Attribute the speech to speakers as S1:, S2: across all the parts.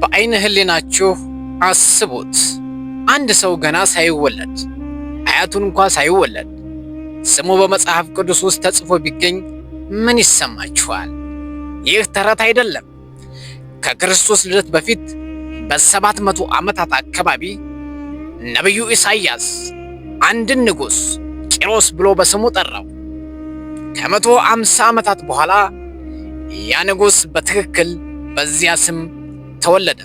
S1: በአይነ ህሊናችሁ አስቡት። አንድ ሰው ገና ሳይወለድ አያቱን እንኳን ሳይወለድ ስሙ በመጽሐፍ ቅዱስ ውስጥ ተጽፎ ቢገኝ ምን ይሰማችኋል? ይህ ተረት አይደለም። ከክርስቶስ ልደት በፊት በ700 ዓመታት አካባቢ ነብዩ ኢሳይያስ አንድን ንጉስ ቂሮስ ብሎ በስሙ ጠራው። ከ150 ዓመታት በኋላ ያ ንጉስ በትክክል በዚያ ስም ተወለደ፣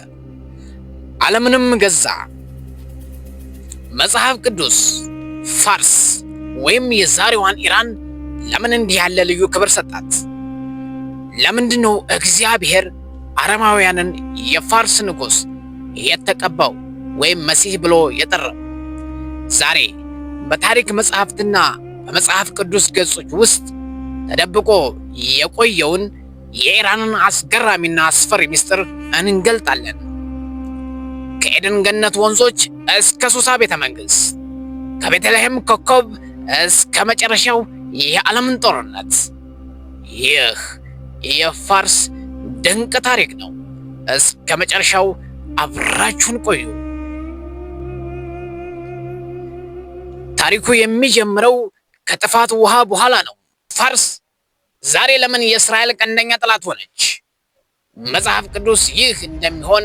S1: ዓለምንም ገዛ። መጽሐፍ ቅዱስ ፋርስ ወይም የዛሬዋን ኢራን ለምን እንዲህ ያለ ልዩ ክብር ሰጣት? ለምንድነው እግዚአብሔር አረማውያንን የፋርስ ንጉስ የተቀባው ወይም መሲህ ብሎ የጠራው? ዛሬ በታሪክ መጽሐፍትና በመጽሐፍ ቅዱስ ገጾች ውስጥ ተደብቆ የቆየውን የኢራንን አስገራሚና አስፈሪ ምስጢር እንገልጣለን። ከኤደን ገነት ወንዞች እስከ ሱሳ ቤተ መንግስት፣ ከቤተልሔም ኮከብ እስከ መጨረሻው የዓለምን ጦርነት፣ ይህ የፋርስ ድንቅ ታሪክ ነው። እስከ መጨረሻው አብራችሁን ቆዩ። ታሪኩ የሚጀምረው ከጥፋት ውሃ በኋላ ነው። ፋርስ ዛሬ ለምን የእስራኤል ቀንደኛ ጠላት ሆነች? መጽሐፍ ቅዱስ ይህ እንደሚሆን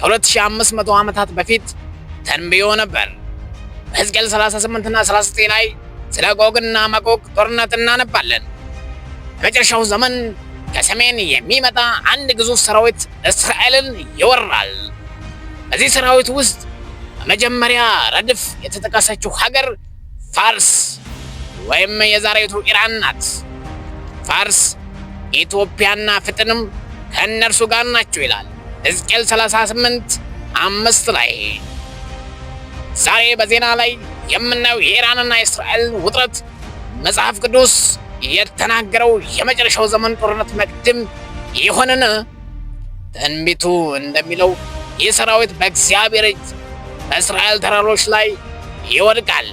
S1: ከ2500 ዓመታት በፊት ተንብዮ ነበር። በሕዝቅኤል 38 እና 39 ላይ ስለ ጎግና ማጎግ ጦርነት እናነባለን። በመጨረሻው ዘመን ከሰሜን የሚመጣ አንድ ግዙፍ ሰራዊት እስራኤልን ይወራል። በዚህ ሰራዊት ውስጥ በመጀመሪያ ረድፍ የተጠቀሰችው ሀገር ፋርስ ወይም የዛሬቱ ኢራን ናት። ፋርስ፣ ኢትዮጵያና ፍጥንም ከእነርሱ ጋር ናቸው ይላል ሕዝቅኤል 38:5 ላይ። ዛሬ በዜና ላይ የምናየው የኢራንና የእስራኤል ውጥረት መጽሐፍ ቅዱስ የተናገረው የመጨረሻው ዘመን ጦርነት መቅድም ይሆንን? ትንቢቱ እንደሚለው ይህ ሰራዊት በእግዚአብሔር እጅ በእስራኤል ተራሮች ላይ ይወድቃል።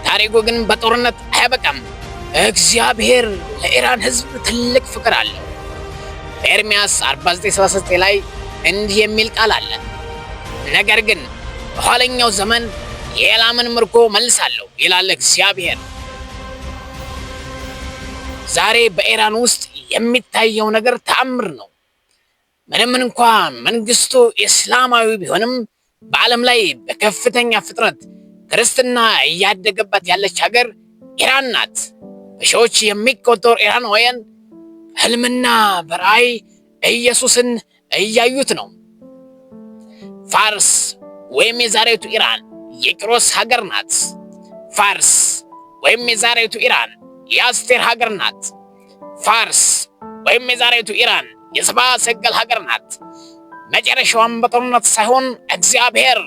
S1: ታሪኩ ግን በጦርነት አያበቃም። እግዚአብሔር ለኢራን ሕዝብ ትልቅ ፍቅር አለው። በኤርምያስ 49:39 ላይ እንዲህ የሚል ቃል አለ፣ ነገር ግን በኋለኛው ዘመን የኤላምን ምርኮ መልሳለሁ ይላል እግዚአብሔር። ዛሬ በኢራን ውስጥ የሚታየው ነገር ተአምር ነው። ምንም እንኳን መንግስቱ እስላማዊ ቢሆንም በዓለም ላይ በከፍተኛ ፍጥነት ክርስትና እያደገባት ያለች ሀገር ኢራን ናት። በሺዎች የሚቆጠሩ ኢራናውያን ህልምና በራእይ ኢየሱስን እያዩት ነው። ፋርስ ወይም የዛሬቱ ኢራን የቂሮስ ሀገር ናት። ፋርስ ወይም የዛሬቱ ኢራን የአስቴር ሀገር ናት። ፋርስ ወይም የዛሬቱ ኢራን የሰብአ ሰገል ሀገር ናት። መጨረሻዋም በጦርነት ሳይሆን እግዚአብሔር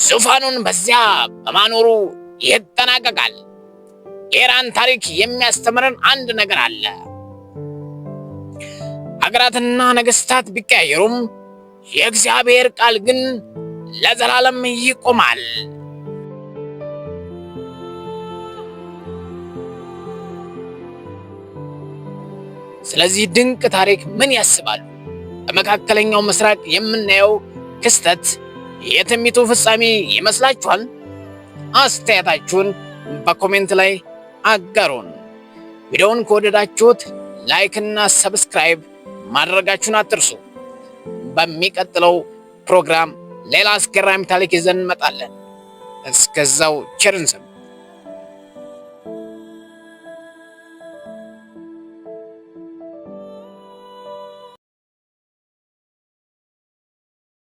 S1: ዙፋኑን በዚያ በማኖሩ ይጠናቀቃል። የኢራን ታሪክ የሚያስተምረን አንድ ነገር አለ። ሀገራትና ነገስታት ቢቀያየሩም የእግዚአብሔር ቃል ግን ለዘላለም ይቆማል። ስለዚህ ድንቅ ታሪክ ምን ያስባሉ? በመካከለኛው ምስራቅ የምናየው ክስተት የትንቢቱ ፍጻሜ ይመስላችኋል? አስተያየታችሁን በኮሜንት ላይ አጋሩን። ቪዲዮውን ከወደዳችሁት ላይክ እና ሰብስክራይብ ማድረጋችሁን አትርሱ። በሚቀጥለው ፕሮግራም ሌላ አስገራሚ ታሪክ ይዘን እንመጣለን። እስከዛው ቸር እንሰንብት።